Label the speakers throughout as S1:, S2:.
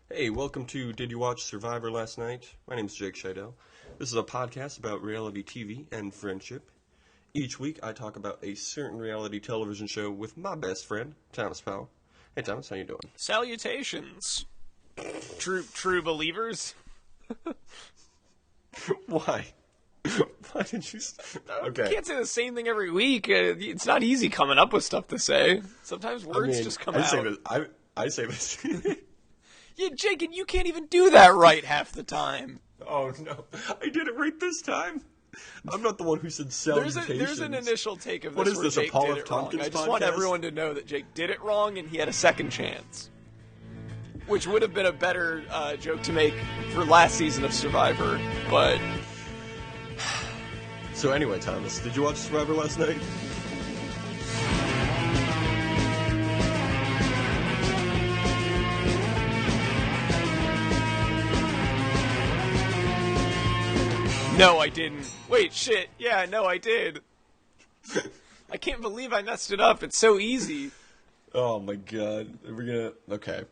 S1: Hey, welcome to Did You Watch Survivor Last Night? My name is Jake Scheidel. This is a podcast about reality TV and friendship. Each week I talk about a certain reality television show with my best friend, Thomas Powell. Hey Thomas, how you doing?
S2: Salutations, true believers.
S1: Why? Why did you... Okay.
S2: You can't say the same thing every week. It's not easy coming up with stuff to say. Sometimes words just come out.
S1: I say this.
S2: Yeah, Jake, and you can't even do that right half the time.
S1: Oh no, I did it right this time. I'm not the one who said salutations.
S2: There's an initial take of this
S1: What is
S2: where
S1: this, a
S2: Jake
S1: Paul
S2: did
S1: F.
S2: it wrong.
S1: Tompkins
S2: I just want
S1: podcast?
S2: everyone to know that Jake did it wrong and he had a second chance. Which would have been a better joke to make for last season of Survivor, but...
S1: So anyway, Thomas, did you watch Survivor last night?
S2: No, I didn't. Wait, shit. Yeah, no, I did. I can't believe I messed it up. It's so easy.
S1: Oh my god. Okay.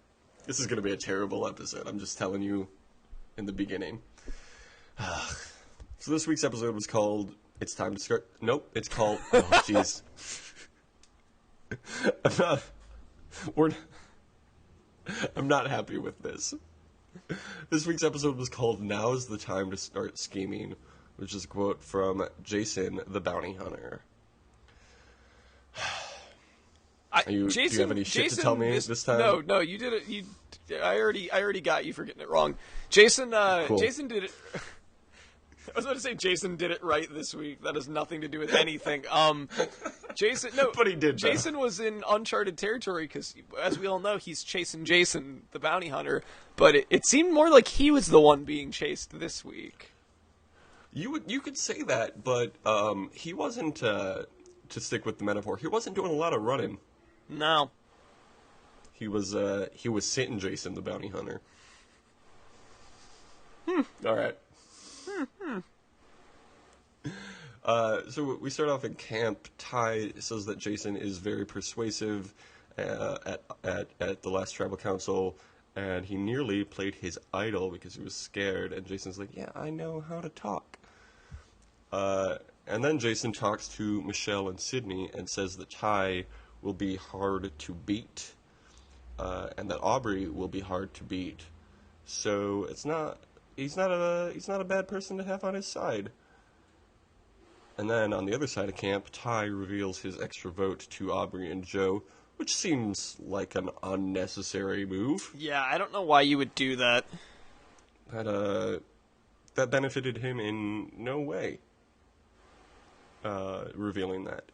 S1: This is gonna be a terrible episode. I'm just telling you in the beginning. So this week's episode was called It's Time to Start. Nope, it's called... Oh, jeez. I'm not happy with this. This week's episode was called Now's the Time to Start Scheming, which is a quote from Jason the Bounty Hunter. Do you have any shit to tell me this time?
S2: No, you did it. I already got you for getting it wrong. Jason did it. I was about to say Jason did it right this week. That has nothing to do with anything.
S1: But he did.
S2: Jason was in uncharted territory because, as we all know, he's chasing Jason, the bounty hunter. But it seemed more like he was the one being chased this week.
S1: You could say that, but he wasn't. To stick with the metaphor, he wasn't doing a lot of running.
S2: No.
S1: He was sitting Jason the bounty hunter. All right. So we start off in camp. Ty says that Jason is very persuasive at the last tribal council, and he nearly played his idol because he was scared. And Jason's like, "Yeah, I know how to talk." And then Jason talks to Michelle and Sydney and says that Ty will be hard to beat, and that Aubrey will be hard to beat. So he's not a bad person to have on his side. And then on the other side of camp, Ty reveals his extra vote to Aubrey and Joe, which seems like an unnecessary move.
S2: Yeah, I don't know why you would do that.
S1: That benefited him in no way. Revealing that.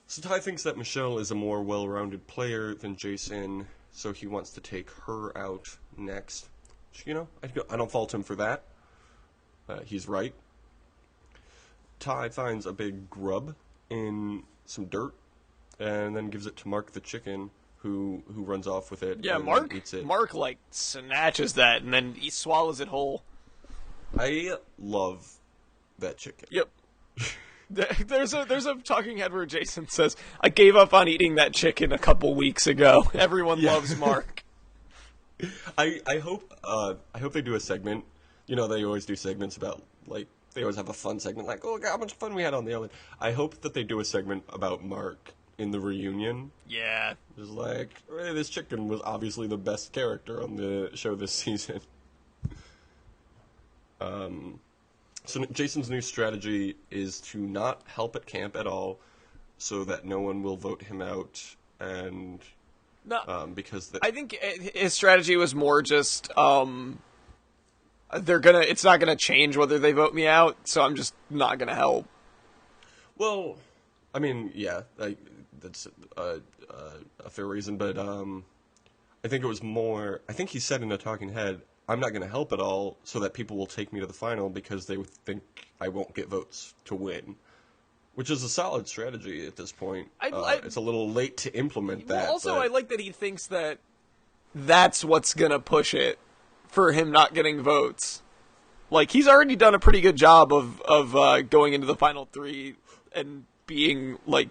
S1: So Ty thinks that Michelle is a more well-rounded player than Jason, so he wants to take her out next. You know, I don't fault him for that. He's right. Ty finds a big grub in some dirt, and then gives it to Mark the chicken, who runs off with it.
S2: Yeah,
S1: and
S2: Mark
S1: eats it.
S2: Mark snatches that and then he swallows it whole.
S1: I love that chicken.
S2: Yep. There's a talking head where Jason says, "I gave up on eating that chicken a couple weeks ago." Everyone loves Mark.
S1: I hope they do a segment. You know, they always do segments about, like, they always have a fun segment, like, oh, how much fun we had on the island. I hope that they do a segment about Mark in the reunion.
S2: Yeah.
S1: It's like, hey, this chicken was obviously the best character on the show this season. So Jason's new strategy is to not help at camp at all, so that no one will vote him out, and
S2: No,
S1: because
S2: I think his strategy was more just it's not gonna change whether they vote me out, so I'm just not gonna help.
S1: Well, I mean, yeah, that's a fair reason, but I think it was more. I think he said in a talking head, "I'm not going to help at all, so that people will take me to the final because they would think I won't get votes to win," which is a solid strategy at this point. It's a little late to implement that.
S2: Well, also, I like that he thinks that that's what's gonna push it for him not getting votes. Like, he's already done a pretty good job of going into the final three and being, like,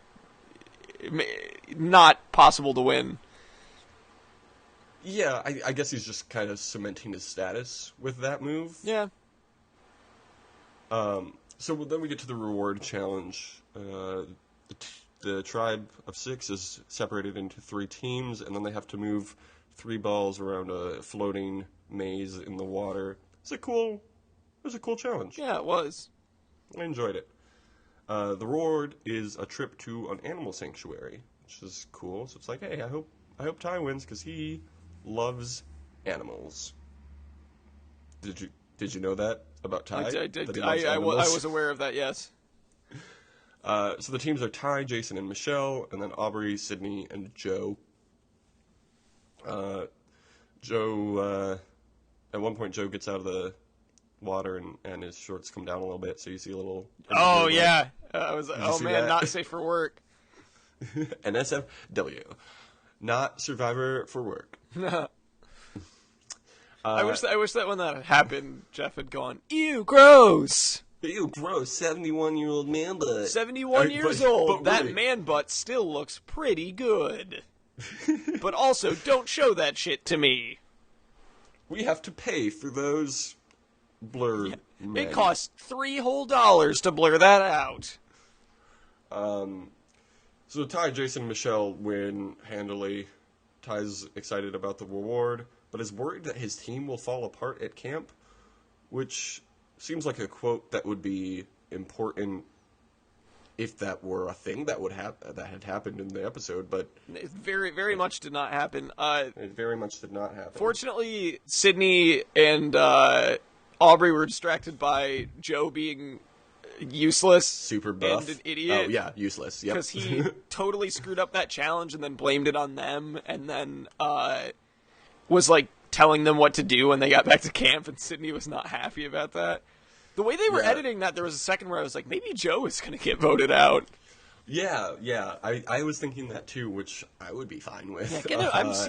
S2: not possible to win.
S1: Yeah, I guess he's just kind of cementing his status with that move.
S2: Yeah.
S1: So then we get to the reward challenge. The tribe of 6 is separated into 3 teams, and then they have to move 3 balls around a floating maze in the water. It was a cool challenge.
S2: Yeah, it was.
S1: I enjoyed it. The reward is a trip to an animal sanctuary, which is cool. So it's like, hey, I hope Ty wins because he loves animals. Did you know that about Ty?
S2: I did.
S1: That he loves
S2: I
S1: animals?
S2: was aware of that. Yes.
S1: So the teams are Ty, Jason, and Michelle, and then Aubrey, Sydney, and Joe. At one point, Joe gets out of the water and his shorts come down a little bit, so you see a little.
S2: Oh yeah. I was like,
S1: you
S2: oh
S1: see
S2: man,
S1: that?
S2: not safe for work.
S1: NSFW, not survivor for work.
S2: I wish that when that happened, Jeff had gone, ew, gross.
S1: Ew, gross, 71-year-old man butt.
S2: 71 years old.
S1: But
S2: that
S1: really,
S2: man butt still looks pretty good. But also, don't show that shit to me.
S1: we have to pay for those blur men.
S2: It costs $3 whole to blur that out.
S1: So Ty, Jason, and Michelle win handily. Ty's excited about the reward, but is worried that his team will fall apart at camp, which seems like a quote that would be important if that were a thing that had happened in the episode, but
S2: It very, very much did not happen.
S1: it very much did not happen.
S2: Fortunately, Sydney and Aubrey were distracted by Joe being useless,
S1: Super buff.
S2: and an idiot.
S1: Oh yeah, useless. Yep.
S2: Because he totally screwed up that challenge and then blamed it on them, and then was like telling them what to do when they got back to camp, and Sydney was not happy about that. The way they were
S1: Yeah.
S2: editing that, there was a second where I was like, maybe Joe is going to get voted out.
S1: Yeah. I was thinking that too, which I would be fine with.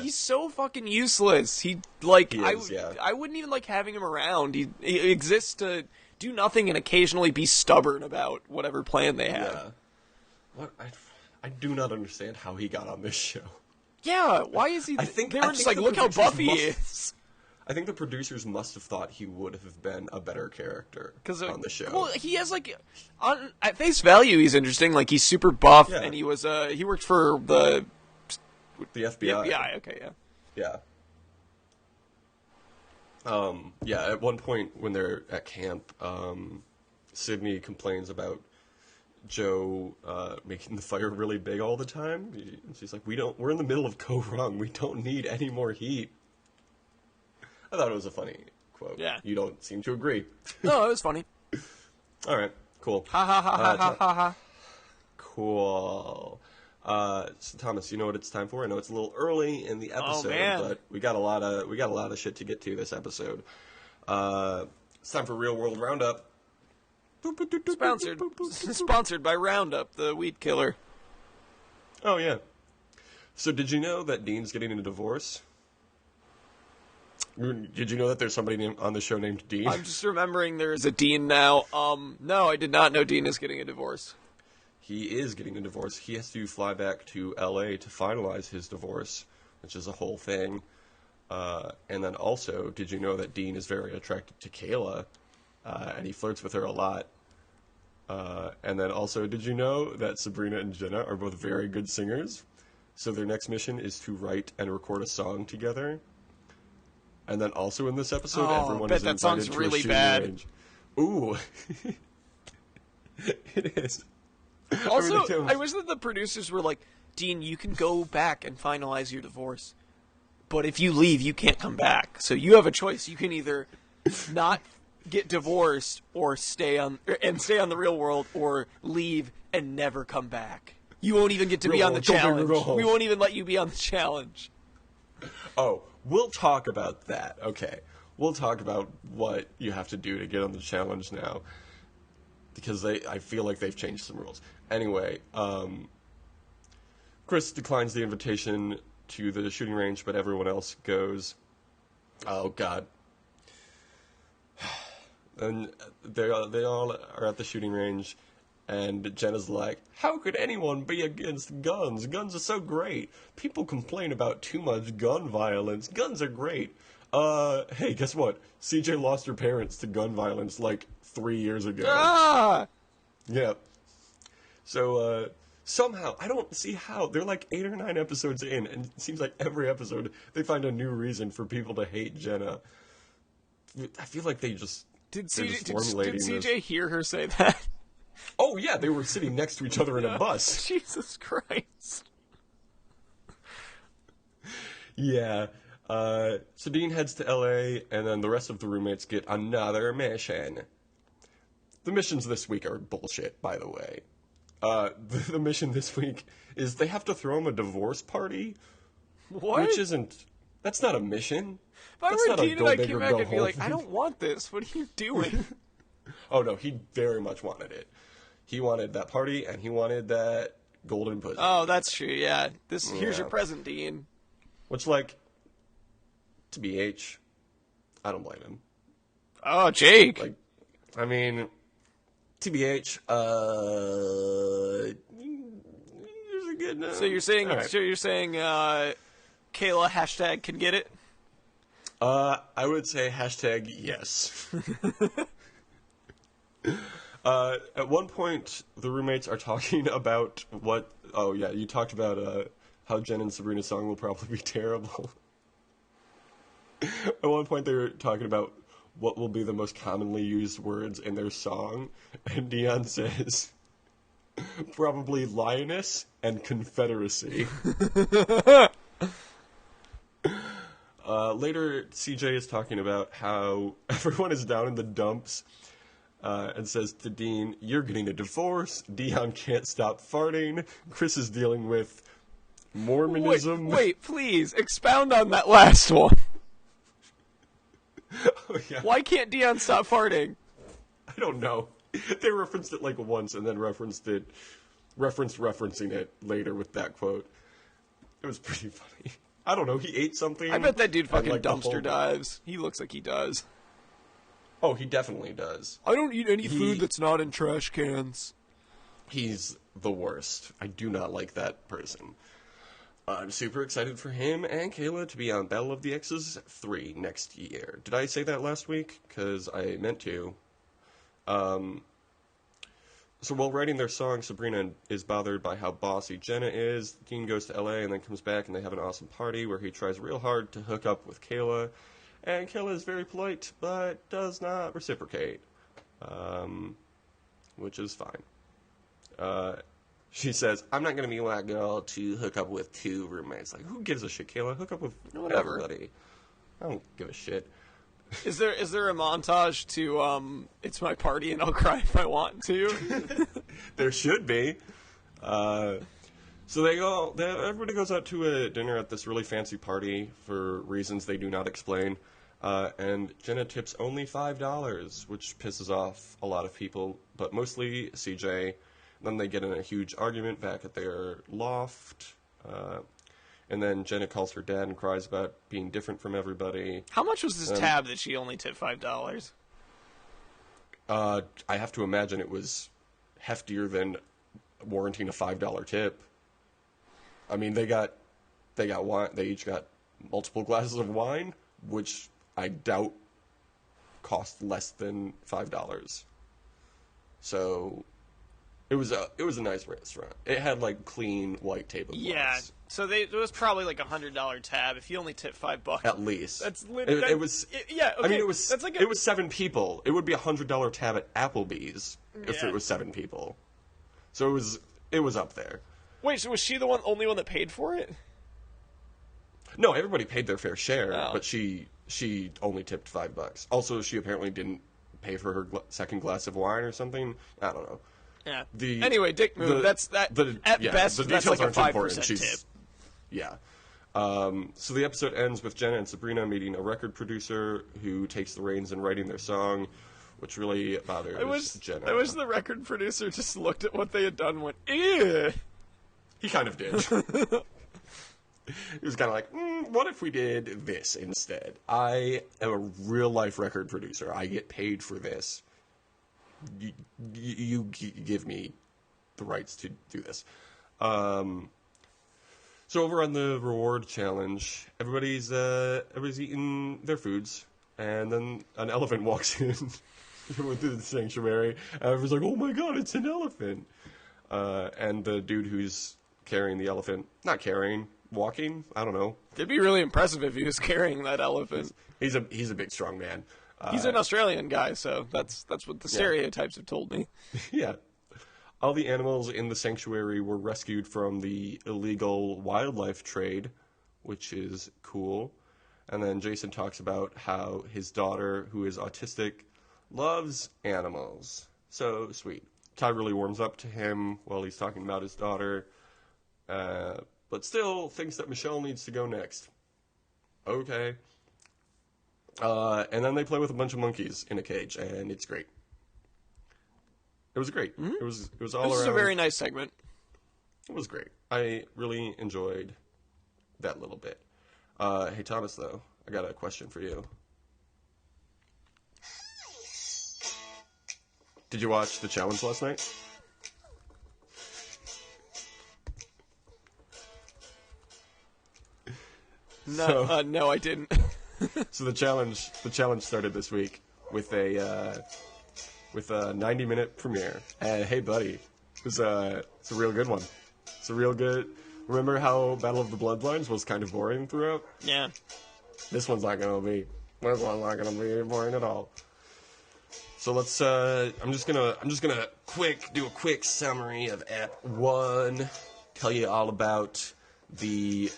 S2: He's so fucking useless. He
S1: is, yeah.
S2: I wouldn't even like having him around. He exists to do nothing and occasionally be stubborn about whatever plan they have.
S1: Yeah. What I do not understand how he got on this show.
S2: Yeah, why is he?
S1: I think
S2: they were
S1: I
S2: just
S1: think
S2: like,
S1: the
S2: look how
S1: producers
S2: buff he is.
S1: I think the producers must have thought he would have been a better character on the show.
S2: Well, he has like, at face value, he's interesting. Like he's super buff,
S1: Yeah.
S2: and he worked for the
S1: The FBI.
S2: FBI. Okay, yeah.
S1: Yeah, at one point when they're at camp, Sydney complains about Joe making the fire really big all the time. She's like, we're in the middle of Rōng. We don't need any more heat. I thought it was a funny quote.
S2: Yeah.
S1: You don't seem to agree.
S2: No, it was funny.
S1: All right, cool.
S2: Ha ha ha ha ha ha ha.
S1: Cool. So Thomas, you know what it's time for? I know it's a little early in the episode,
S2: man.
S1: but we got a lot of shit to get to this episode. It's time for Real World Roundup.
S2: Sponsored by Roundup, the weed killer.
S1: Oh yeah. So did you know that Dean's getting a divorce? Did you know that there's somebody on the show named Dean?
S2: I'm just remembering there is a Dean now. No, I did not know Dean is getting a divorce.
S1: He is getting a divorce. He has to fly back to L.A. to finalize his divorce, which is a whole thing. And then also, did you know that Dean is very attracted to Kaôh, and he flirts with her a lot? And then also, did you know that Sabrina and Jenna are both very good singers? So their next mission is to write and record a song together. And then also in this episode, everyone is
S2: that
S1: invited
S2: sounds
S1: to
S2: really
S1: a shooting
S2: bad.
S1: range. Ooh. It is.
S2: Also,
S1: Everything
S2: I wish that the producers were like, Dean, you can go back and finalize your divorce. But if you leave, you can't come back. So you have a choice. You can either not get divorced or stay on the real world, or leave and never come back. You won't even get to be on the challenge. We won't even let you be on the challenge.
S1: Oh, we'll talk about that. Okay. We'll talk about what you have to do to get on the challenge now. Because I feel like they've changed some rules. Anyway, Chris declines the invitation to the shooting range, but everyone else goes. Oh, God. And they all are at the shooting range, And Jenna's like, how could anyone be against guns? Guns are so great. People complain about too much gun violence. Guns are great. Hey, guess what? CJ lost her parents to gun violence like 3 years ago.
S2: Ah!
S1: Yeah. So, somehow, I don't see how. They're like 8 or 9 episodes in, and it seems like every episode they find a new reason for people to hate Jenna. I feel like they're just formulating
S2: did CJ
S1: this.
S2: hear her say that?
S1: Oh, yeah, they were sitting next to each other in a bus.
S2: Jesus Christ.
S1: Yeah. So Dean heads to LA, and then the rest of the roommates get another mission. The missions this week are bullshit, by the way. The mission this week is they have to throw him a divorce party.
S2: What?
S1: Which isn't... That's not a mission.
S2: If I
S1: That's
S2: were
S1: not a
S2: Dean
S1: go
S2: and I
S1: big
S2: came
S1: or
S2: back
S1: go
S2: and be
S1: home
S2: like, I
S1: thing.
S2: don't want this. What are you doing?
S1: Oh, no, he very much wanted it. He wanted that party, and he wanted that golden pussy.
S2: Oh, that's true, yeah. Here's your
S1: Yeah.
S2: present, Dean.
S1: Which, like, to BH, I don't blame him.
S2: Oh, Jake.
S1: Like, I mean, TBH, there's a good.
S2: So you're saying,
S1: all right.
S2: Kaôh hashtag can get it?
S1: I would say hashtag yes. At one point, the roommates are talking about what. Oh yeah, you talked about how Jen and Sabrina's song will probably be terrible. At one point, they were talking about what will be the most commonly used words in their song, and Dion says probably lioness and confederacy. Later, CJ is talking about how everyone is down in the dumps and says to Dean, you're getting a divorce. Dion can't stop farting. Chris is dealing with Mormonism.
S2: Wait, please, expound on that last one.
S1: Oh, yeah.
S2: Why can't Dion stop farting?
S1: I don't know. They referenced it like once and then referencing it later with that quote. It was pretty funny. I don't know. He ate something.
S2: I bet that dude fucking
S1: like, the
S2: dumpster
S1: whole-
S2: dives. He looks like he does.
S1: Oh, he definitely does.
S2: I don't eat any food that's not in trash cans.
S1: He's the worst. I do not like that person. I'm super excited for him and Kayla to be on Battle of the Exes 3 next year. Did I say that last week? Because I meant to. So while writing their song, Sabrina is bothered by how bossy Jenna is. Dean goes to LA and then comes back and they have an awesome party where he tries real hard to hook up with Kayla. And Kayla is very polite, but does not reciprocate. Which is fine. She says, I'm not going to be that girl to hook up with 2 roommates. Like, who gives a shit, Kayla? Hook up with
S2: Whatever.
S1: everybody. I don't give a shit.
S2: Is there a montage to It's My Party and I'll Cry If I Want to?
S1: There should be. So everybody goes out to a dinner at this really fancy party for reasons they do not explain. And Jenna tips only $5, which pisses off a lot of people, but mostly CJ. Then they get in a huge argument back at their loft. And then Jenna calls her dad and cries about being different from everybody.
S2: How much was this tab that she only tipped $5?
S1: I have to imagine it was heftier than warranting a $5 tip. I mean, they got wine. They each got multiple glasses of wine, which I doubt cost less than $5. So it was a nice restaurant. It had like clean white tablecloths.
S2: Yeah, so it was probably like $100 tab. If you only tip $5,
S1: At least.
S2: That's
S1: it was.
S2: yeah. Okay.
S1: I mean, it was.
S2: That's like
S1: it was 7 people. It would be $100 tab at Applebee's if
S2: Yeah.
S1: it was 7 people. So it was up there.
S2: Wait, so was she the only one that paid for it?
S1: No, everybody paid their fair share,
S2: Oh.
S1: but she only tipped $5. Also, she apparently didn't pay for her second glass of wine or something. I don't know.
S2: Yeah.
S1: The
S2: Anyway, dick move. At best,
S1: the
S2: that's
S1: details
S2: like a
S1: aren't
S2: 5%
S1: important.
S2: tip.
S1: Yeah. So the episode ends with Jenna and Sabrina meeting a record producer who takes the reins in writing their song, which really bothers Jenna.
S2: I wish the record producer just looked at what they had done and went, ew.
S1: He kind of did. He was kind of like, what if we did this instead? I am a real-life record producer. I get paid for this. you give me the rights to do this. So over on the reward challenge, everybody's eating their foods, and then an elephant walks in with the sanctuary, and everyone's like, "Oh my god, it's an elephant!" And the dude who's carrying the elephant, not carrying, walking, I don't know.
S2: It'd be really impressive if he was carrying that elephant.
S1: He's a big strong man.
S2: He's an Australian guy, so that's what the stereotypes have told me.
S1: Yeah. All the animals in the sanctuary were rescued from the illegal wildlife trade, which is cool. And then Jason talks about how his daughter, who is autistic, loves animals. So sweet. Todd really warms up to him while he's talking about his daughter, but still thinks that Michelle needs to go next. Okay. And then they play with a bunch of monkeys in a cage, and it's great. It was great. Mm-hmm. It was all around.
S2: This is a very nice segment.
S1: It was great. I really enjoyed that little bit. Hey, Thomas, though, I got a question for you. Did you watch the challenge last night?
S2: No, no, I didn't.
S1: So the challenge started this week with a 90-minute premiere. And hey, buddy, it's a real good one. It's a real good. Remember how Battle of the Bloodlines was kind of boring throughout?
S2: Yeah.
S1: This one's not gonna be. This one's not gonna be boring at all. So let's. I'm just gonna do a quick summary of Act 1. Tell you all about the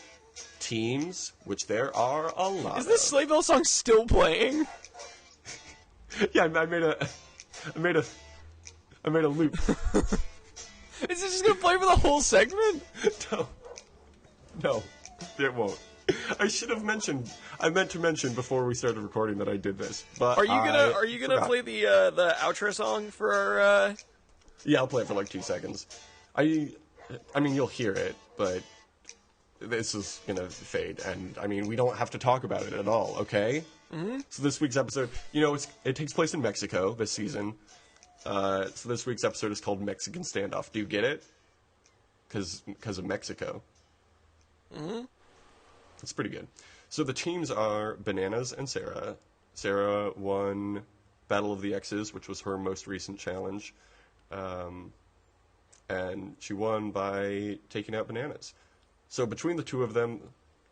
S1: teams, which there are a lot.
S2: Is this Sleigh Bell song still playing?
S1: Yeah, I made a loop.
S2: Is it just gonna play for the whole segment?
S1: No, it won't. I meant to mention before we started recording that I did this. But
S2: are you gonna play the outro song for our?
S1: Yeah, I'll play it for like 2 seconds. I mean, you'll hear it, but this is gonna fade, and I mean, we don't have to talk about it at all, okay? Mm-hmm. So this week's episode, it takes place in Mexico this season. So this week's episode is called Mexican Standoff. Do you get it? Because of Mexico. Mm-hmm. It's pretty good. So the teams are Bananas and Sarah. Sarah won Battle of the Exes, which was her most recent challenge. And she won by taking out Bananas. So between the two of them,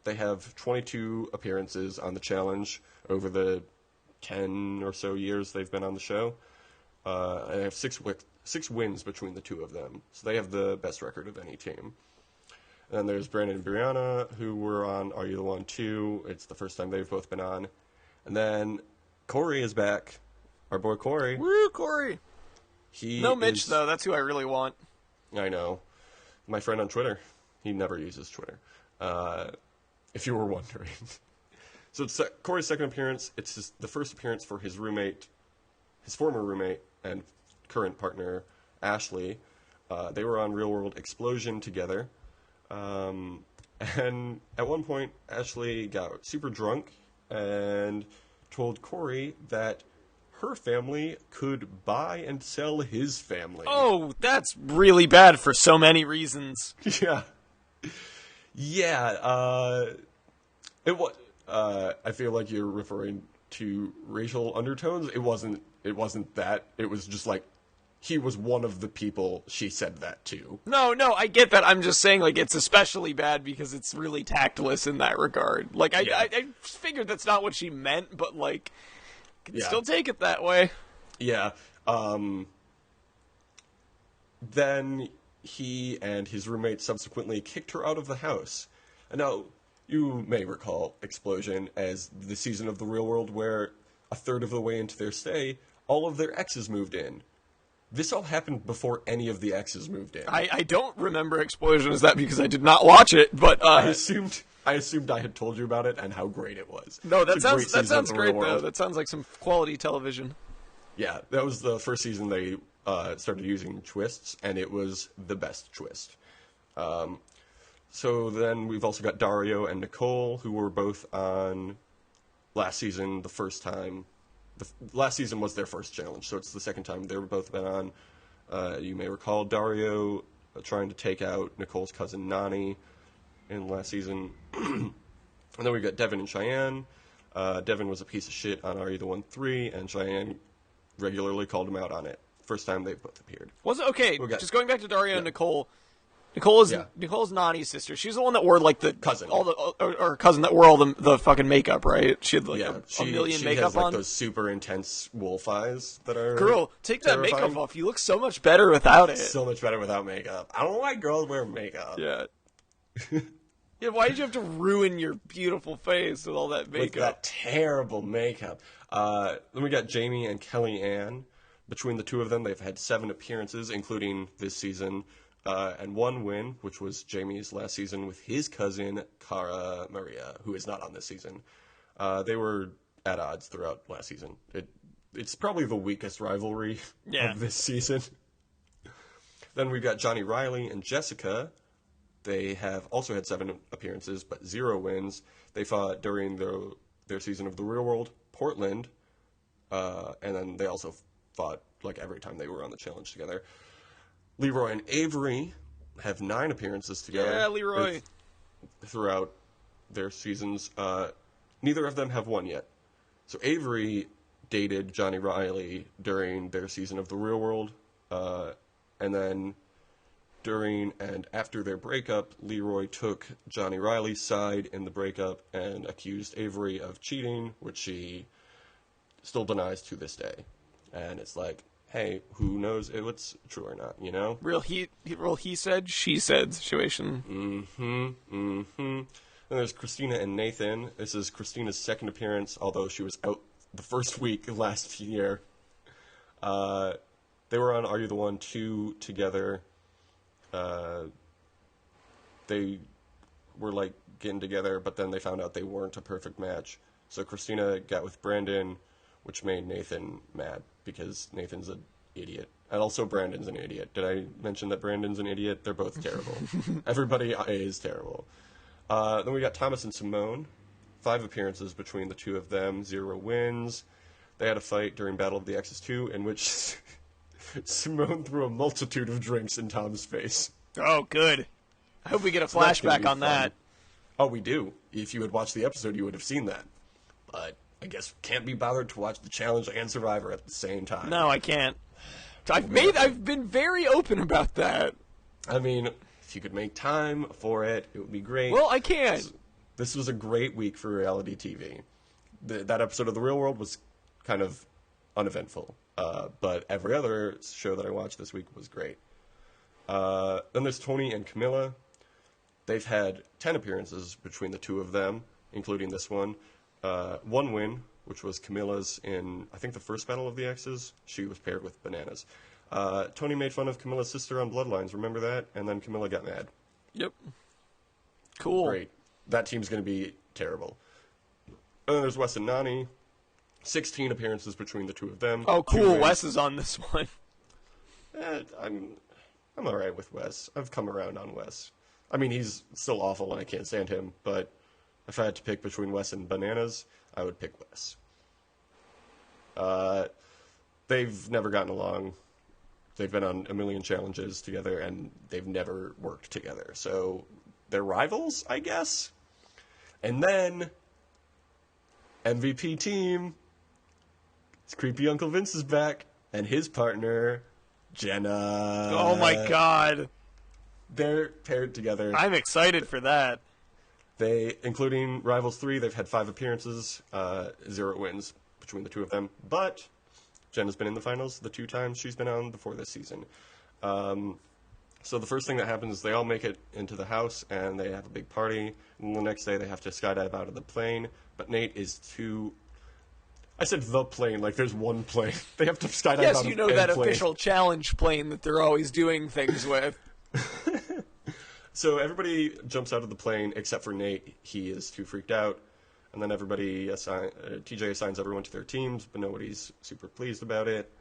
S1: they have 22 appearances on the challenge over the 10 or so years they've been on the show. And they have six wins between the two of them. So they have the best record of any team. And then there's Brandon and Brianna, who were on Are You the One too? It's the first time they've both been on. And then Corey is back. Our boy Corey.
S2: Woo, Corey! No Mitch, though. That's who I really want.
S1: I know. My friend on Twitter. He never uses Twitter. If you were wondering. So it's Corey's second appearance. It's the first appearance for his former roommate and current partner, Ashley. They were on Real World Explosion together. And at one point, Ashley got super drunk and told Corey that her family could buy and sell his family.
S2: Oh, that's really bad for so many reasons.
S1: Yeah. Yeah, I feel like you're referring to racial undertones. It wasn't that. It was just like, he was one of the people she said that to.
S2: No, I get that. I'm just saying, like, it's especially bad because it's really tactless in that regard. Like, I figured that's not what she meant, but, like, I can still take it that way.
S1: Yeah. Then he and his roommate subsequently kicked her out of the house. And now, you may recall Explosion as the season of The Real World where a third of the way into their stay, all of their exes moved in. This all happened before any of the exes moved in.
S2: I don't remember Explosion as that because I did not watch it, but
S1: I assumed I had told you about it and how great it was.
S2: No, that sounds great though. That sounds like some quality television.
S1: Yeah, that was the first season they started using twists, and it was the best twist. So then we've also got Dario and Nicole, who were both on last season the first time last season was their first challenge, so it's the second time they were both been on. You may recall Dario trying to take out Nicole's cousin Nani in last season. And then we've got Devin and Cheyenne. Devin was a piece of shit on Are You the One 3, and Cheyenne regularly called him out on it. First time they've both appeared.
S2: Was it okay? Just going back to Dario and Nicole.
S1: Yeah.
S2: Nicole's Nani's sister. She's the one that wore like the
S1: cousin,
S2: or cousin that wore all the fucking makeup, right? She had like a million makeup
S1: has, like,
S2: on.
S1: Those super intense wolf eyes that are.
S2: Girl, take that
S1: terrifying.
S2: makeup off. You look so much better without it.
S1: So much better without makeup. I don't like girls wearing makeup.
S2: Yeah. Yeah. Why did you have to ruin your beautiful face with all that makeup?
S1: With that terrible makeup. Then we got Jamie and Kelly Ann. Between the two of them, they've had 7 appearances, including this season, and 1 win, which was Jamie's last season with his cousin, Cara Maria, who is not on this season. They were at odds throughout last season. It's probably the weakest rivalry of this season. Then we've got Johnny Riley and Jessica. They have also had 7 appearances, but 0 wins. They fought during their season of The Real World, Portland, and then they also fought like every time they were on the challenge together. Leroy and Avery have 9 appearances together.
S2: Yeah, Leroy.
S1: Throughout their seasons. Neither of them have won yet. So Avery dated Johnny Riley during their season of The Real World, and then during and after their breakup, Leroy took Johnny Riley's side in the breakup and accused Avery of cheating, which she still denies to this day. And it's like, hey, who knows if it's true or not, you know?
S2: Real he said, she said situation.
S1: Then there's Christina and Nathan. This is Christina's second appearance, although she was out the first week last year. They were on Are You the One 2 together. They were like getting together, but then they found out they weren't a perfect match. So Christina got with Brandon, which made Nathan mad because Nathan's an idiot. And also Brandon's an idiot. Did I mention that Brandon's an idiot? They're both terrible. Everybody is terrible. Then we got Thomas and Simone. 5 appearances between the two of them, 0 wins. They had a fight during Battle of the X's 2 in which Simone threw a multitude of drinks in Tom's face.
S2: Oh, good. I hope we get a flashback on that.
S1: Oh, we do. If you had watched the episode, you would have seen that. But I guess can't be bothered to watch the challenge and Survivor at the same time.
S2: No, I can't. I've been very open about that.
S1: I mean, if you could make time for it, it would be great.
S2: Well, I can't.
S1: This was a great week for reality TV. That episode of The Real World was kind of uneventful. But every other show that I watched this week was great. Then there's Tony and Camilla. They've had 10 appearances between the two of them, including this one. 1 win, which was Camilla's in, I think, the first Battle of the X's. She was paired with Bananas. Tony made fun of Camilla's sister on Bloodlines, remember that? And then Camilla got mad.
S2: Yep. Cool.
S1: Great. That team's going to be terrible. And then there's Wes and Nani. 16 appearances between the two of them.
S2: Oh, cool. Wes is on this one.
S1: I'm all right with Wes. I've come around on Wes. I mean, he's still awful and I can't stand him, but if I had to pick between Wes and Bananas, I would pick Wes. They've never gotten along. They've been on a million challenges together, and they've never worked together. So they're rivals, I guess. And then MVP team. It's creepy Uncle Vince is back, and his partner, Jenna.
S2: Oh my God.
S1: They're paired together.
S2: I'm excited for that.
S1: They, including Rivals 3, they've had 5 appearances, 0 wins between the two of them. But Jenna's been in the finals the 2 times she's been on before this season. So the first thing that happens is they all make it into the house, and they have a big party. And the next day they have to skydive out of the plane. But Nate is too... I said the plane, like there's one plane. They have to skydive out of
S2: Yes, you know that
S1: plane.
S2: official challenge plane that they're always doing things with.
S1: So everybody jumps out of the plane except for Nate. He is too freaked out. And then TJ assigns everyone to their teams, but nobody's super pleased about it.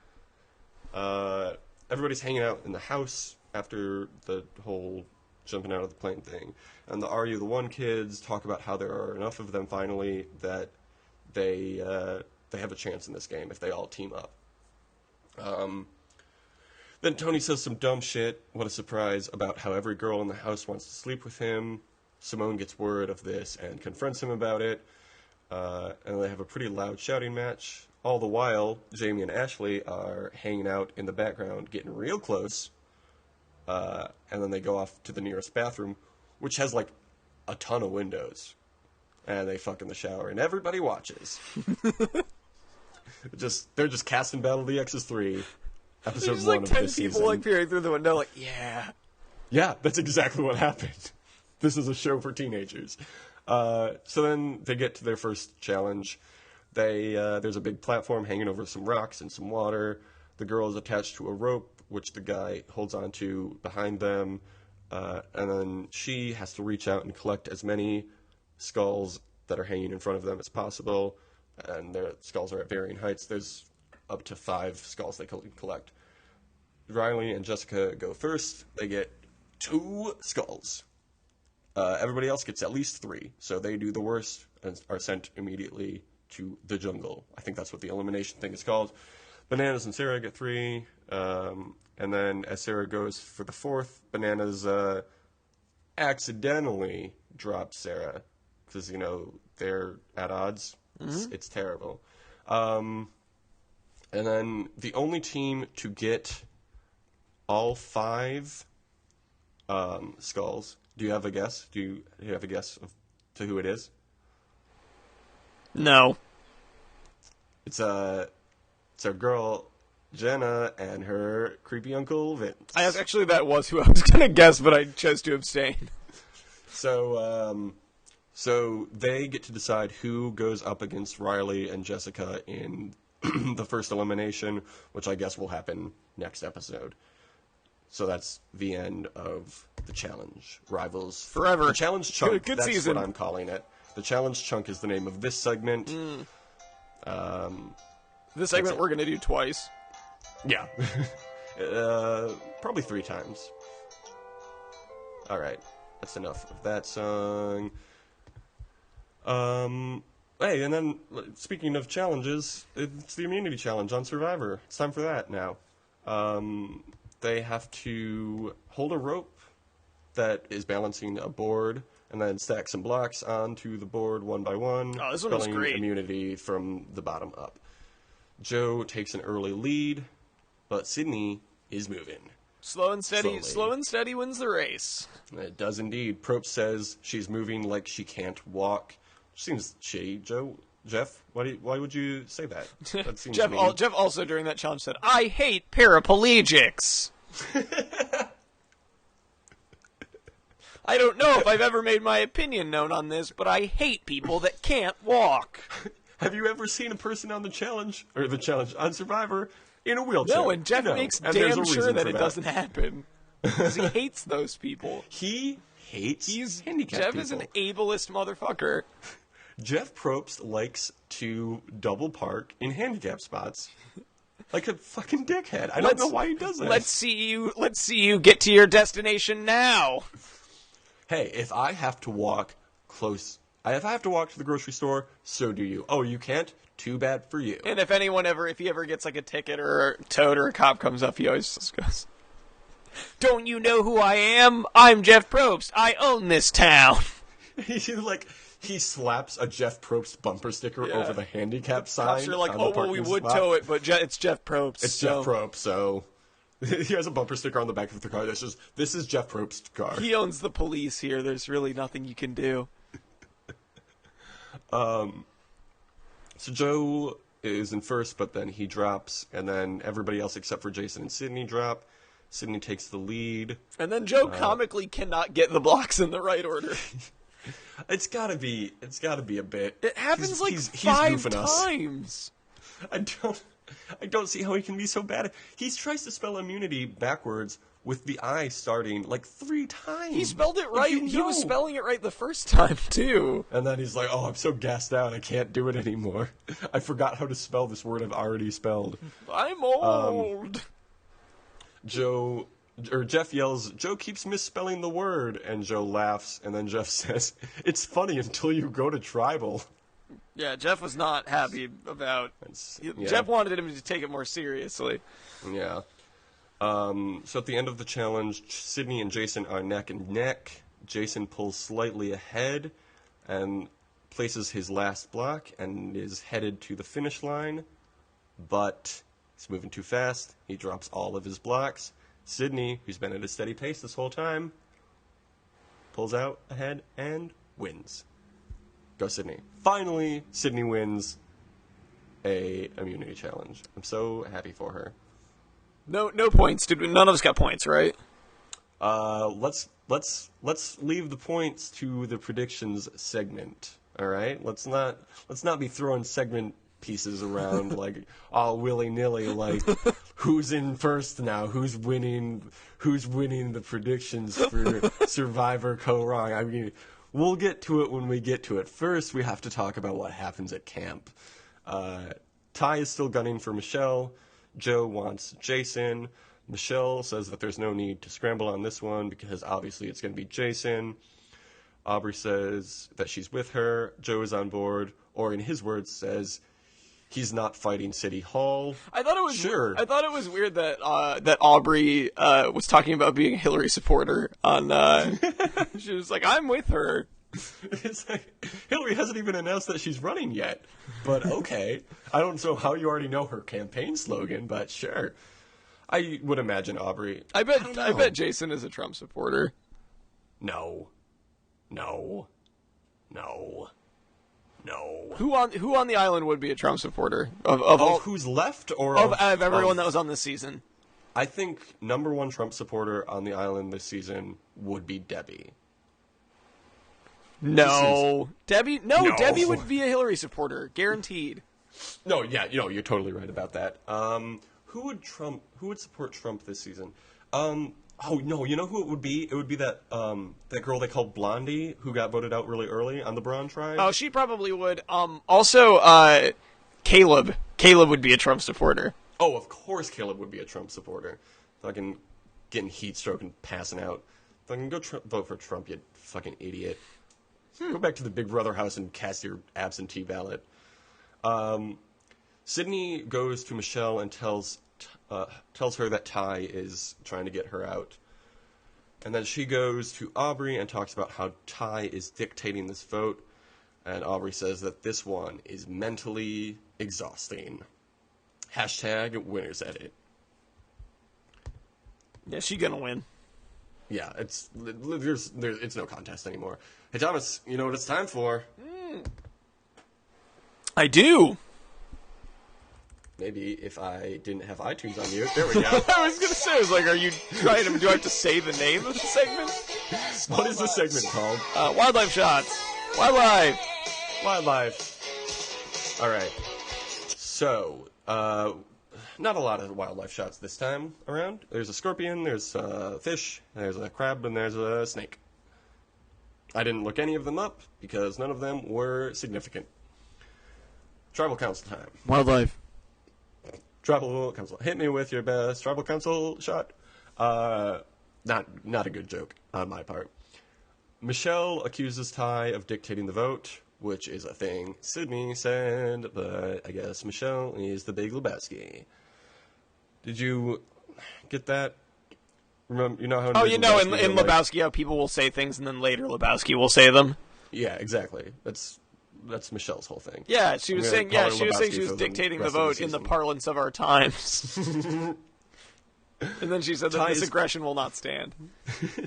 S1: Everybody's hanging out in the house after the whole jumping out of the plane thing. And the Are You the One kids talk about how there are enough of them finally that they they have a chance in this game if they all team up. Then Tony says some dumb shit, what a surprise, about how every girl in the house wants to sleep with him. Simone gets word of this and confronts him about it. And they have a pretty loud shouting match. All the while, Jamie and Ashley are hanging out in the background, getting real close. And then they go off to the nearest bathroom, which has, like, a ton of windows. And they fuck in the shower, and everybody watches. They're just casting Battle of the X's 3, episode
S2: There's
S1: 1
S2: like
S1: of
S2: 10
S1: this
S2: people
S1: season.
S2: like peering through the window, like, yeah.
S1: Yeah, that's exactly what happened. This is a show for teenagers. So then they get to their first challenge. There's a big platform hanging over some rocks and some water. The girl is attached to a rope, which the guy holds onto behind them. And then she has to reach out and collect as many skulls that are hanging in front of them as possible. And their skulls are at varying heights. There's up to 5 skulls they can collect. Riley and Jessica go first. They get 2 skulls. Everybody else gets at least 3. So they do the worst and are sent immediately to the jungle. I think that's what the elimination thing is called. Bananas and Sarah get 3. And then as Sarah goes for the 4th, Bananas accidentally drops Sarah. Because, they're at odds. It's terrible. And then the only team to get all 5 skulls. Do you have a guess? Do you have a guess to who it is?
S2: No.
S1: It's our girl Jenna and her creepy uncle Vince.
S2: That was who I was gonna guess, but I chose to abstain.
S1: So they get to decide who goes up against Riley and Jessica in the first elimination, which I guess will happen next episode. So that's the end of the challenge. Rivals
S2: forever.
S1: The challenge chunk.
S2: Good
S1: that's
S2: season.
S1: what I'm calling it. The challenge chunk is the name of this segment.
S2: This segment we're gonna do twice.
S1: Yeah. Probably 3 times. All right. That's enough of that song. Hey, and then, speaking of challenges, it's the immunity challenge on Survivor. It's time for that now. They have to hold a rope that is balancing a board and then stack some blocks onto the board one by one,
S2: Oh, this one was
S1: spelling
S2: great.
S1: immunity from the bottom up. Joe takes an early lead, but Sydney is moving.
S2: Slow and steady
S1: Slowly.
S2: wins the race.
S1: It does indeed. Probst says she's moving like she can't walk. Seems shitty. Jeff, why would you say that? That seems mean.
S2: Jeff also during that challenge said, "I hate paraplegics." I don't know if I've ever made my opinion known on this, but I hate people that can't walk.
S1: Have you ever seen a person on the challenge on Survivor in a wheelchair?
S2: No, and Jeff makes
S1: and there's a
S2: damn sure
S1: reason
S2: that
S1: for
S2: it doesn't happen. Because he hates those people.
S1: He hates handicapped
S2: Jeff
S1: people.
S2: is an ableist motherfucker.
S1: Jeff Probst likes to double park in handicap spots. Like a fucking dickhead. I don't know why he does that.
S2: Let's see you get to your destination now.
S1: Hey, if I have to walk to the grocery store, so do you. Oh, you can't? Too bad for you.
S2: And if he ever gets like a ticket or a towed or a cop comes up, he always just goes, "Don't you know who I am? I'm Jeff Probst. I own this town."
S1: He slaps a Jeff Probst bumper sticker over the handicap sign.
S2: Cops are like,
S1: on the
S2: "Oh, well, we
S1: parking
S2: would
S1: spot.
S2: tow it, but it's Jeff Probst."
S1: It's Jeff Probst, so he has a bumper sticker on the back of the car that says, "This is Jeff Probst's car."
S2: He owns the police here. There's really nothing you can do.
S1: So Joe is in first, but then he drops, and then everybody else except for Jason and Sydney drop. Sydney takes the lead.
S2: And then Joe comically cannot get the blocks in the right order.
S1: It's gotta be a bit.
S2: It happens
S1: He's
S2: 5
S1: goofing us.
S2: times.
S1: I don't see how he can be so bad. He tries to spell immunity backwards with the I starting like 3 times.
S2: He spelled it right.
S1: You
S2: He was
S1: know.
S2: spelling it right the first time, too.
S1: And then he's like, "Oh, I'm so gassed out, I can't do it anymore. I forgot how to spell this word I've already spelled."
S2: I'm old.
S1: Jeff yells, "Joe keeps misspelling the word," and Joe laughs, and then Jeff says, "It's funny until you go to tribal."
S2: Yeah, Jeff was not happy about. Jeff wanted him to take it more seriously.
S1: Yeah. So at the end of the challenge, Sydney and Jason are neck and neck. Jason pulls slightly ahead and places his last block and is headed to the finish line, but he's moving too fast. He drops all of his blocks. Sydney, who's been at a steady pace this whole time, pulls out ahead and wins. Go Sydney. Finally, Sydney wins a immunity challenge. I'm so happy for her.
S2: No points. None of us got points, right?
S1: Let's leave the points to the predictions segment. All right. Let's not be throwing segment pieces around like all willy nilly. Like who's in first now? Who's winning the predictions for Survivor Kaôh? I mean, we'll get to it when we get to it. First, we have to talk about what happens at camp. Ty is still gunning for Michelle. Joe wants Jason. Michelle says that there's no need to scramble on this one because obviously it's going to be Jason. Aubrey says that she's with her. Joe is on board, or in his words says he's not fighting City Hall.
S2: I thought it was weird that that Aubrey was talking about being a Hillary supporter on. She was like, "I'm with her."
S1: It's like Hillary hasn't even announced that she's running yet. But okay, I don't know how you already know her campaign slogan, but sure. I would imagine Aubrey.
S2: I bet Jason is a Trump supporter.
S1: No.
S2: Who on the island would be a Trump supporter of all
S1: who's left or
S2: of everyone that was on this season?
S1: I think number one Trump supporter on the island this season would be Debbie.
S2: No, Debbie. No, Debbie would be a Hillary supporter, guaranteed.
S1: No, yeah, you're totally right about that. Who would support Trump this season? Oh no, you know who it would be? It would be that that girl they called Blondie who got voted out really early on the Braun tribe.
S2: Oh, she probably would. Also, Caleb. Caleb would be a Trump supporter.
S1: Oh, of course, Caleb would be a Trump supporter. Fucking getting heat stroke and passing out. Fucking go vote for Trump, you fucking idiot. Go back to the Big Brother house and cast your absentee ballot. Sydney goes to Michelle and tells her that Ty is trying to get her out. And then she goes to Aubrey and talks about how Ty is dictating this vote. And Aubrey says that this one is mentally exhausting. Hashtag winners edit.
S2: Yeah, she's gonna win.
S1: Yeah, it's no contest anymore. Hey Thomas, you know what it's time for?
S2: I do.
S1: Maybe if I didn't have iTunes on mute. There we go.
S2: I was gonna say, I was like, are you trying to? Do I have to say the name of the segment?
S1: What is the segment called?
S2: Wildlife shots. Wildlife.
S1: All right. So, not a lot of wildlife shots this time around. There's a scorpion, there's a fish, there's a crab, and there's a snake. I didn't look any of them up because none of them were significant. Tribal Council time.
S2: Wildlife.
S1: Tribal Council. Hit me with your best Tribal Council shot. Not a good joke on my part. Michelle accuses Ty of dictating the vote, which is a thing Sydney said, but I guess Michelle is the Big Lebowski. Did you get that? Remember, you know how?
S2: In Lebowski, how people will say things and then later Lebowski will say them.
S1: Yeah, exactly. That's Michelle's whole thing.
S2: Yeah, she was saying. Yeah, she was saying she was dictating the vote in the parlance of our times. And then she said that this aggression will not stand.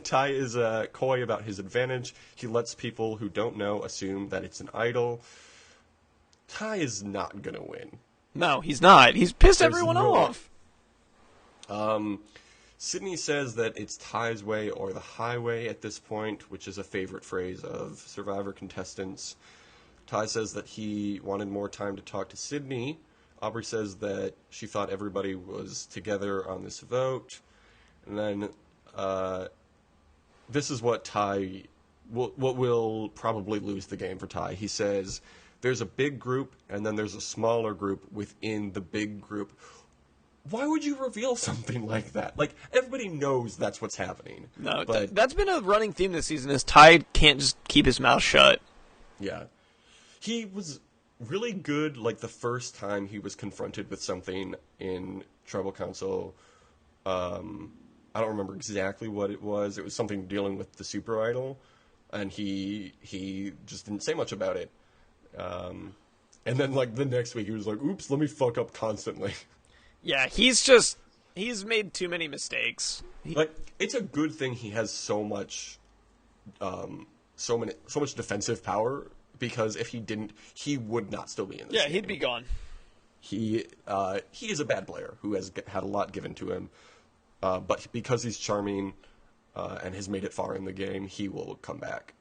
S1: Ty is coy about his advantage. He lets people who don't know assume that it's an idol. Ty is not gonna win.
S2: No, he's not. He's pissed everyone off.
S1: Sydney says that it's Ty's way or the highway at this point, which is a favorite phrase of Survivor contestants. Ty says that he wanted more time to talk to Sydney. Aubrey says that she thought everybody was together on this vote. And then this is what Ty what will probably lose the game for Ty. He says there's a big group and then there's a smaller group within the big group. Why would you reveal something like that? Like, everybody knows that's what's happening.
S2: No, that's been a running theme this season is Ty can't just keep his mouth shut.
S1: Yeah. He was really good, like, the first time he was confronted with something in Tribal Council. I don't remember exactly what it was. It was something dealing with the Super Idol, and he just didn't say much about it. And then, like, the next week, he was like, oops, let me fuck up constantly.
S2: Yeah, he's made too many mistakes.
S1: Like, it's a good thing he has so much defensive power, because if he didn't, he would not still be in this game.
S2: Yeah, he'd be gone.
S1: He is a bad player who has had a lot given to him, but because he's charming and has made it far in the game, he will come back,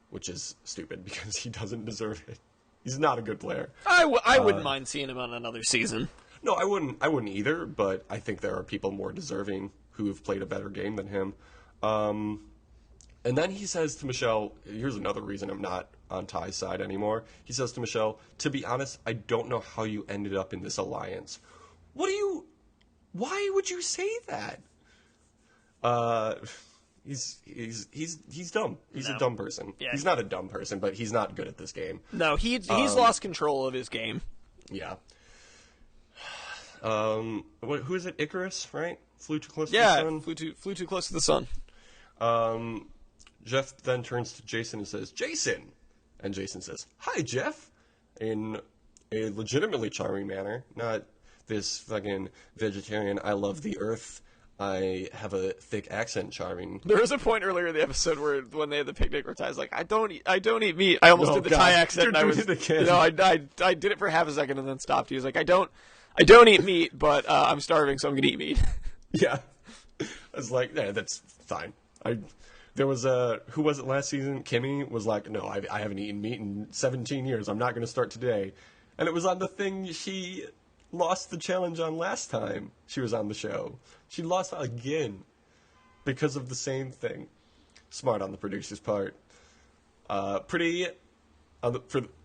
S1: which is stupid because he doesn't deserve it. He's not a good player.
S2: I wouldn't mind seeing him on another season.
S1: No, I wouldn't either, but I think there are people more deserving who have played a better game than him. And then he says to Michelle, here's another reason I'm not on Ty's side anymore. He says to Michelle, to be honest, I don't know how you ended up in this alliance. Why would you say that? He's dumb. He's a dumb person.
S2: Yeah.
S1: He's not a dumb person, but he's not good at this game.
S2: No, he's lost control of his game.
S1: Yeah. Who is it? Icarus, right? Flew too close to the sun?
S2: Yeah, flew too close to the sun.
S1: Jeff then turns to Jason and says, Jason! And Jason says, hi, Jeff! In a legitimately charming manner. Not this fucking vegetarian, I love the earth, I have a thick accent charming.
S2: There was a point earlier in the episode where when they had the picnic where Ty's like, I don't eat meat. I almost did the Ty accent. And I was, I did it for half a second and then stopped. He was like, I don't eat meat, but I'm starving, so I'm gonna eat meat.
S1: Yeah. I was like, yeah, that's fine. There was who was it last season? Kimmy was like, no, I haven't eaten meat in 17 years. I'm not going to start today. And it was on the thing she lost the challenge on last time she was on the show. She lost again because of the same thing. Smart on the producer's part. Pretty,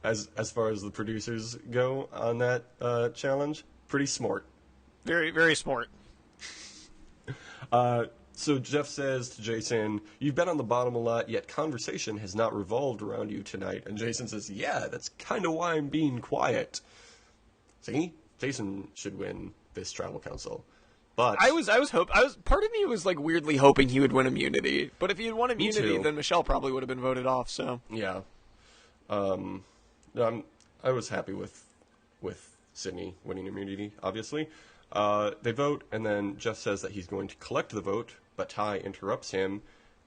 S1: as far as the producers go on that challenge, pretty smart.
S2: Very, very smart.
S1: So Jeff says to Jason, you've been on the bottom a lot, yet conversation has not revolved around you tonight. And Jason says, yeah, that's kind of why I'm being quiet. See? Jason should win this tribal council. But
S2: part of me was like weirdly hoping he would win immunity. But if he had won immunity, then Michelle probably would have been voted off, so.
S1: Yeah. No, I was happy with Sydney winning immunity, obviously. They vote, and then Jeff says that he's going to collect the vote, but Ty interrupts him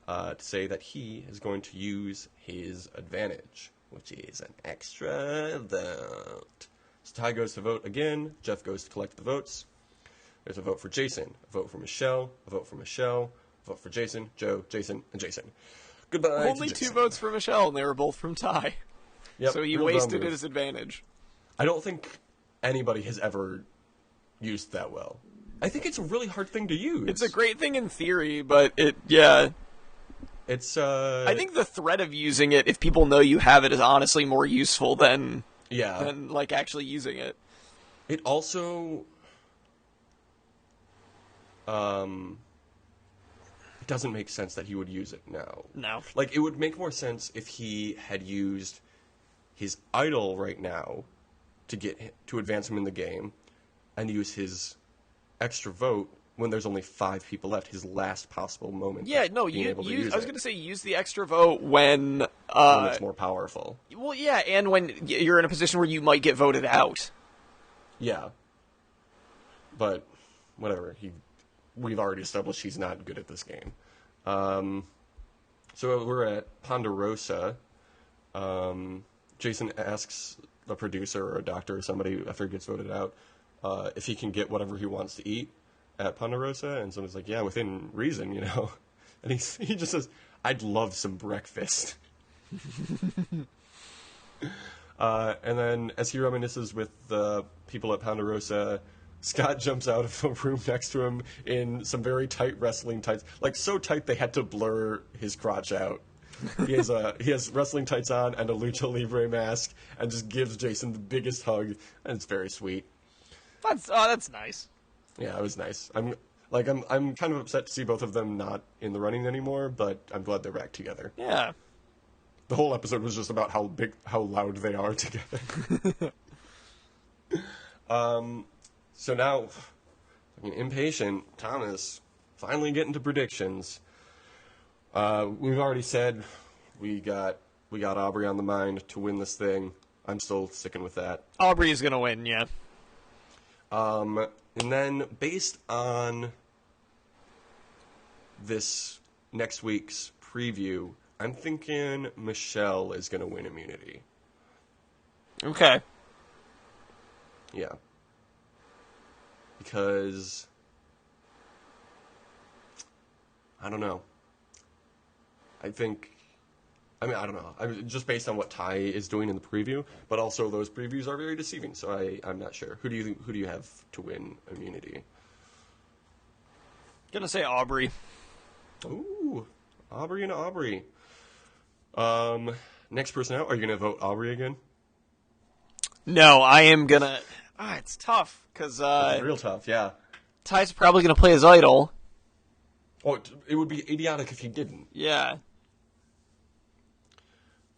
S1: to say that he is going to use his advantage, which is an extra vote. So Ty goes to vote again, Jeff goes to collect the votes. There's a vote for Jason, a vote for Michelle, a vote for Michelle, a vote for Jason, Joe, Jason, and Jason. Goodbye.
S2: Only 2 votes for Michelle, and they were both from Ty.
S1: Yep,
S2: so he wasted his advantage.
S1: I don't think anybody has ever used that well. I think it's a really hard thing to use.
S2: It's a great thing in theory, but
S1: it's
S2: I think the threat of using it, if people know you have it, is honestly more useful than like actually using it.
S1: It also it doesn't make sense that he would use it now.
S2: No.
S1: Like, it would make more sense if he had used his idol right now to advance him in the game, and use his extra vote when there's only 5 people left, his last possible moment.
S2: Yeah, no, I was going to say use the extra vote when
S1: it's more powerful.
S2: Well, yeah, and when you're in a position where you might get voted out.
S1: Yeah. But whatever, we've already established he's not good at this game. So we're at Ponderosa. Jason asks a producer or a doctor or somebody after he gets voted out if he can get whatever he wants to eat at Ponderosa, and someone's like, yeah, within reason, you know. And he just says, I'd love some breakfast. And then as he reminisces with the people at Ponderosa, Scott jumps out of a room next to him in some very tight wrestling tights, like so tight they had to blur his crotch out. He has wrestling tights on and a lucha libre mask, and just gives Jason the biggest hug, and it's very sweet.
S2: That's nice.
S1: Yeah, it was nice. I'm kind of upset to see both of them not in the running anymore, but I'm glad they're back together.
S2: Yeah.
S1: The whole episode was just about how loud they are together. So now, impatient Thomas, finally getting to predictions. We've already said we got Aubrey on the mind to win this thing. I'm still sticking with that.
S2: Aubrey is gonna win, yeah.
S1: And then based on this next week's preview, I'm thinking Michelle is going to win immunity.
S2: Okay.
S1: Yeah. Because I don't know. I don't know. Just based on what Ty is doing in the preview, but also those previews are very deceiving, so I'm not sure. Who do you have to win immunity?
S2: Gonna say Aubrey.
S1: Ooh, Aubrey and Aubrey. Next person out. Are you gonna vote Aubrey again?
S2: No, I am gonna. It's tough because
S1: It's real tough. Yeah.
S2: Ty's probably gonna play his idol.
S1: Oh, it would be idiotic if he didn't.
S2: Yeah.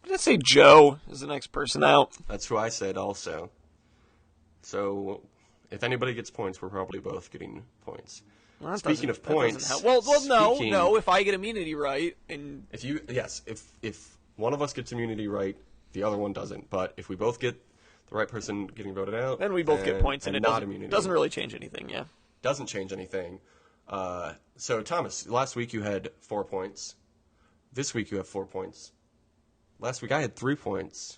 S2: I'm gonna say Joe is the next person out.
S1: That's who I said also. So, if anybody gets points, we're probably both getting points.
S2: Well,
S1: Speaking of points,
S2: no. If I get immunity right, and
S1: if one of us gets immunity right, the other one doesn't. But if we both get the right person getting voted out,
S2: then we both get points, and it doesn't really change anything. Yeah,
S1: doesn't change anything. So Thomas, last week you had 4 points. This week you have 4 points. Last week I had 3 points.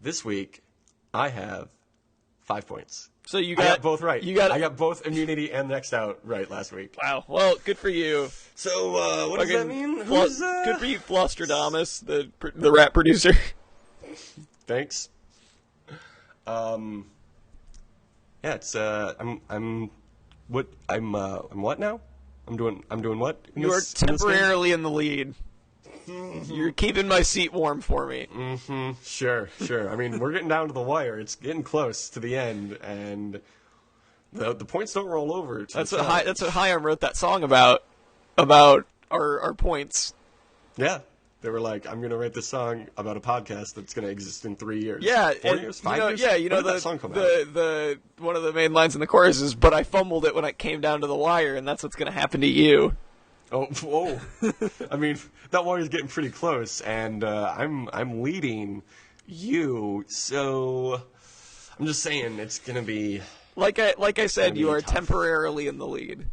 S1: This week I have 5 points.
S2: So I
S1: got both right. I got both immunity and next out right last week.
S2: Wow. Well, good for you.
S1: So what does that mean?
S2: Good for you, Flostradamus, the rap producer.
S1: Thanks. Yeah, it's I'm what now? I'm doing what?
S2: You are temporarily in the lead. You're keeping my seat warm for me.
S1: Mm-hmm. Sure. I mean, we're getting down to the wire. It's getting close to the end, and the points don't roll over.
S2: That's what Chaim wrote that song about our points.
S1: Yeah. They were like, I'm going to write this song about a podcast that's going to exist in 3 years.
S2: Yeah.
S1: 4 years? 5 years?
S2: Yeah,
S1: when did that song come out?
S2: the one of the main lines in the chorus is, but I fumbled it when it came down to the wire, and that's what's going to happen to you.
S1: Oh, whoa. I mean, that wire's getting pretty close, and I'm leading you, so I'm just saying it's going to be...
S2: Like I said, you are tough. Temporarily in the lead.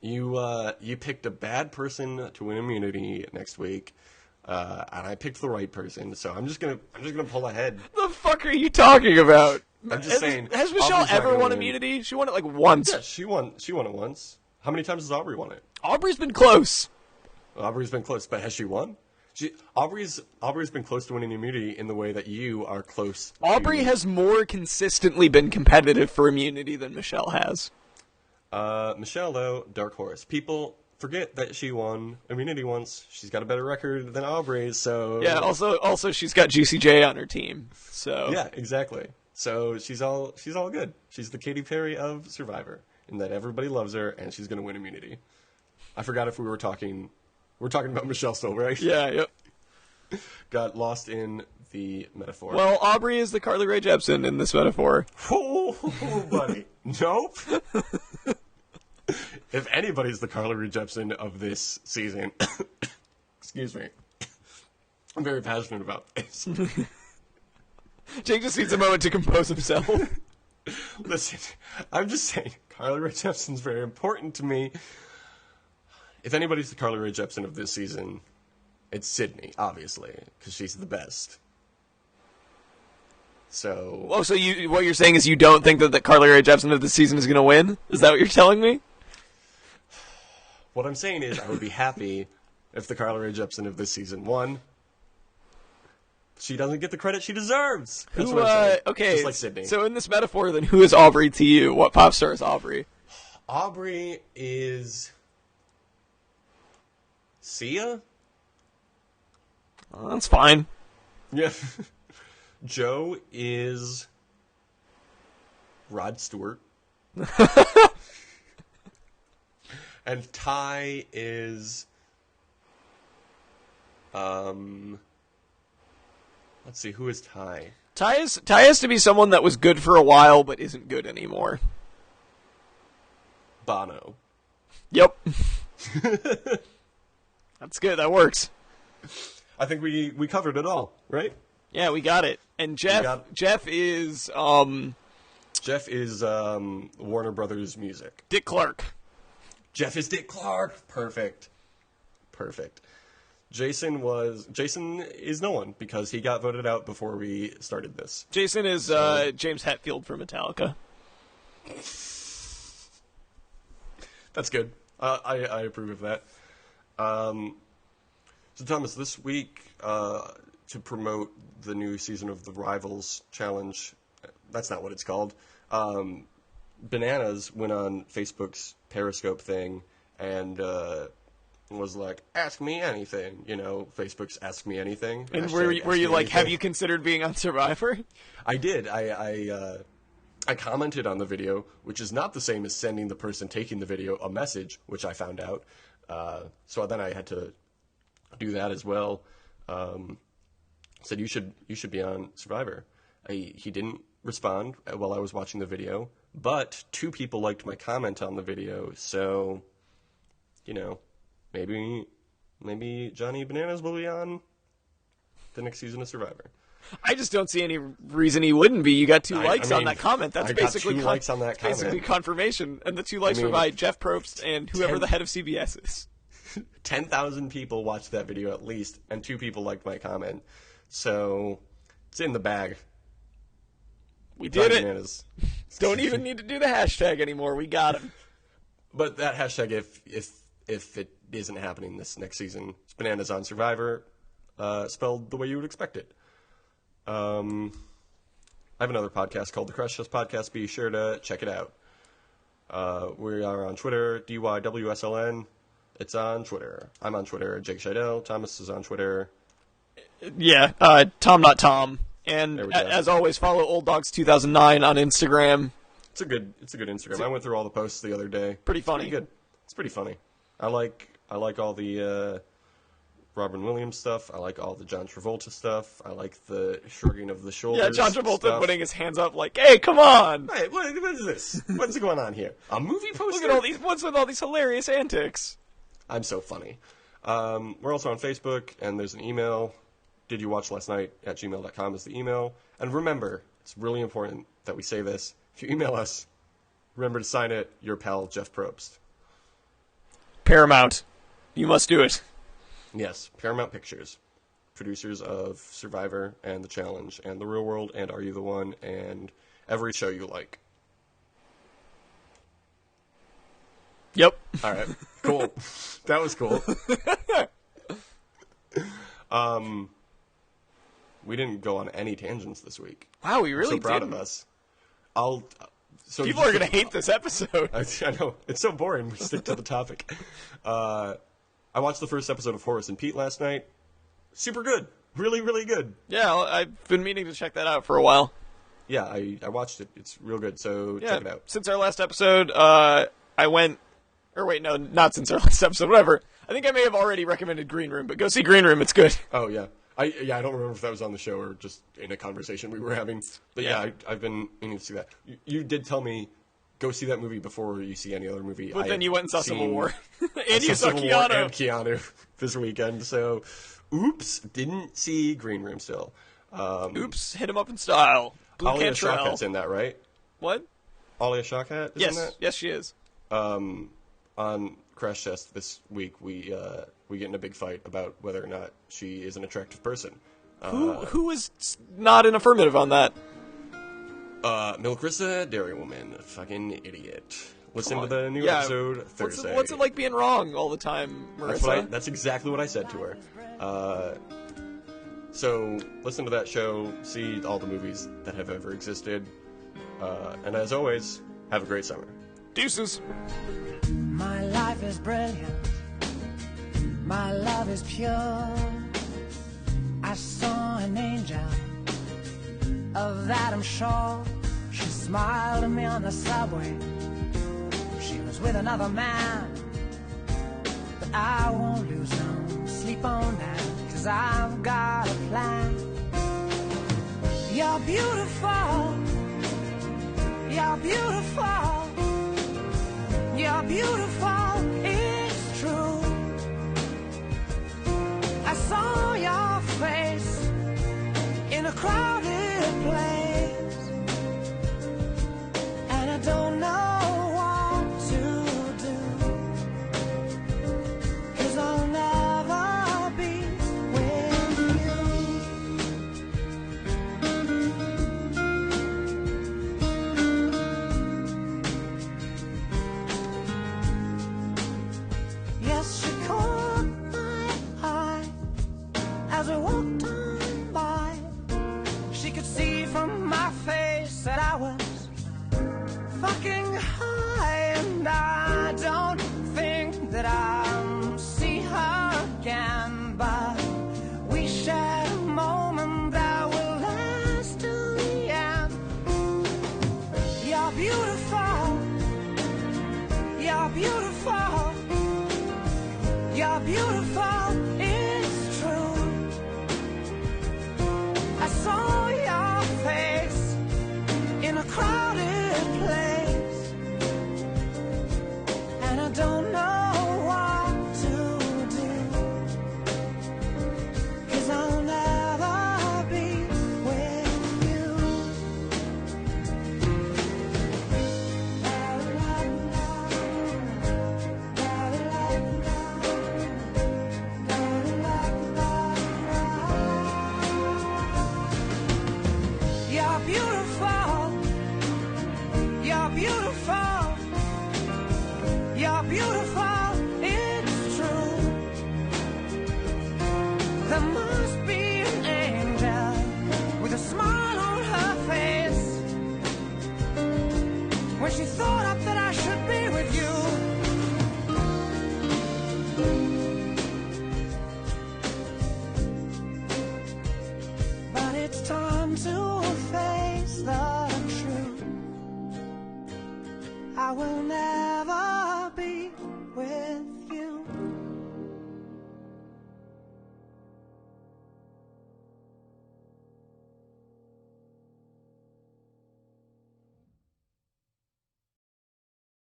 S1: You picked a bad person to win immunity next week. And I picked the right person, so I'm just gonna pull ahead.
S2: The fuck are you talking about?
S1: I'm just saying.
S2: Has Michelle ever won immunity? She won it like once.
S1: Yeah, she won it once. How many times has Aubrey won it?
S2: Aubrey's been close.
S1: Aubrey's been close, but has she won? Aubrey's been close to winning immunity in the way that you are close.
S2: Aubrey has more consistently been competitive for immunity than Michelle has.
S1: Michelle, though, dark horse. People forget that she won immunity once. She's got a better record than Aubrey, so...
S2: Yeah, also she's got Juicy J on her team, so...
S1: Yeah, exactly. So she's all good. She's the Katy Perry of Survivor, in that everybody loves her, and she's going to win immunity. I forgot if we were talking... We're talking about Michelle still, right?
S2: Yeah, yep.
S1: Got lost in the metaphor.
S2: Well, Aubrey is the Carly Rae Jepsen in this metaphor.
S1: Oh, buddy. Nope. If anybody's the Carly Rae Jepsen of this season, excuse me, I'm very passionate about this.
S2: Jake just needs a moment to compose himself.
S1: Listen, I'm just saying, Carly Rae Jepsen's very important to me. If anybody's the Carly Rae Jepsen of this season, it's Sydney, obviously, because she's the best. So...
S2: Oh, so what you're saying is you don't think that the Carly Rae Jepsen of this season is going to win? Is that what you're telling me?
S1: What I'm saying is I would be happy if the Carly Rae Jepsen of this season won. She doesn't get the credit she deserves. That's what I'm saying.
S2: Okay,
S1: just like Sydney.
S2: So in this metaphor, then who is Aubrey to you? What pop star is Aubrey?
S1: Aubrey is... Sia?
S2: Oh, that's fine.
S1: Yeah. Joe is... Rod Stewart. And Ty is... Let's see, who is Ty?
S2: Ty has to be someone that was good for a while but isn't good anymore.
S1: Bono.
S2: Yep. That's good. That works.
S1: I think we covered it all, right?
S2: Yeah, we got it. And Jeff is
S1: Warner Brothers Music.
S2: Dick Clark.
S1: Jeff is Dick Clark. Perfect. Jason is no one because he got voted out before we started this.
S2: Jason is James Hetfield from Metallica.
S1: That's good. I approve of that. So Thomas, this week to promote the new season of the Rivals Challenge, that's not what it's called. Bananas went on Facebook's Periscope thing and was like, "Ask me anything," Facebook's "Ask Me Anything."
S2: And were you like, "Have you considered being on Survivor?"
S1: I did. I commented on the video, which is not the same as sending the person taking the video a message, which I found out. So then I had to do that as well. Said you should be on Survivor. He didn't respond while I was watching the video, but 2 people liked my comment on the video, so maybe Johnny Bananas will be on the next season of Survivor.
S2: I just don't see any reason he wouldn't be. You got 2 likes on that comment. That's
S1: basically 2 likes on that comment.
S2: Basically confirmation, and the 2 likes were by Jeff Probst and whoever the head of CBS is.
S1: 10,000 people watched that video at least, and 2 people liked my comment. So it's in the bag.
S2: We did it. Bananas. Don't even need to do the hashtag anymore. We got him.
S1: But that hashtag, if it isn't happening this next season, it's Bananas on Survivor, spelled the way you would expect it. I have another podcast called The Crush Test Podcast. Be sure to check it out. We are on Twitter, DYWSLN. It's on Twitter. I'm on Twitter, Jake Scheidel. Thomas is on Twitter.
S2: Yeah, Tom Not Tom. And as always, follow Old Dogs 2009 on Instagram.
S1: It's a good Instagram. I went through all the posts the other day.
S2: Pretty funny.
S1: It's pretty good. It's pretty funny. I like all the Robin Williams stuff. I like all the John Travolta stuff. I like the shrugging of the shoulders.
S2: Yeah, John Travolta putting his hands up like, "Hey, come on!"
S1: Hey, what is this? What's going on here? A movie poster?
S2: Look at all these. What's with all these hilarious antics?
S1: I'm so funny. We're also on Facebook, and there's an email. Did you watch last night at gmail.com is the email. And remember, it's really important that we say this. If you email us, remember to sign it, your pal, Jeff Probst.
S2: Paramount. You must do it.
S1: Yes, Paramount Pictures. Producers of Survivor and The Challenge and The Real World and Are You the One and every show you like.
S2: Yep.
S1: All right. Cool. That was cool. We didn't go on any tangents this week.
S2: Wow, we really
S1: I'm so proud
S2: didn't.
S1: of us.
S2: People are going to hate this episode.
S1: I know. It's so boring. We stick to the topic. I watched the first episode of Horace and Pete last night. Super good. Really, really good.
S2: Yeah, I've been meaning to check that out for a while.
S1: Yeah, I watched it. It's real good, so check it out.
S2: Since our last episode, I went... Or wait, no, not since our last episode, whatever. I think I may have already recommended Green Room, but go see Green Room. It's good.
S1: Oh, yeah. I don't remember if that was on the show or just in a conversation we were having. But yeah, I've been meaning to see that. You did tell me, go see that movie before you see any other movie.
S2: But then you went and saw Civil War. And you saw Keanu.
S1: And Keanu this weekend. So, oops, didn't see Green Room still.
S2: Oops, hit him up in style. Blue
S1: Alia
S2: Cantrell.
S1: Shawkat's in that, right?
S2: What?
S1: Alia Shawkat is in that?
S2: Yes, she is.
S1: On Crash Test this week, we get in a big fight about whether or not she is an attractive person.
S2: Who is not an affirmative on that?
S1: Milkrissa, Dairy Woman, fucking idiot. Listen to the new episode Thursday.
S2: What's it like being wrong all the time, Marissa?
S1: That's exactly what I said to her. So listen to that show, see all the movies that have ever existed, and as always, have a great summer.
S2: Deuces.
S3: My life is brilliant. My love is pure. I saw an angel. Of that I'm sure. She smiled at me on the subway. She was with another man. But I won't lose no sleep on that. 'Cause I've got a plan. You're beautiful. You're beautiful. You're beautiful. It's true. I saw your face in a crowded place, and I don't know what to do, 'cause I'll never be with you. Yes, she caught my eye as we walked on by. She could see from my face that I was fucking high, and I don't think that I'll see her again, but we shared a moment that will last till the end. You're beautiful. You're beautiful. You're beautiful. It's true. I saw your face in a crowded place, and I don't know what to do, 'cause I'll never be with you. You're beautiful. You're beautiful. You're beautiful. It's true. There must be an angel with a smile on her face when she thought up that I should be with you. But it's time to face the truth. I will never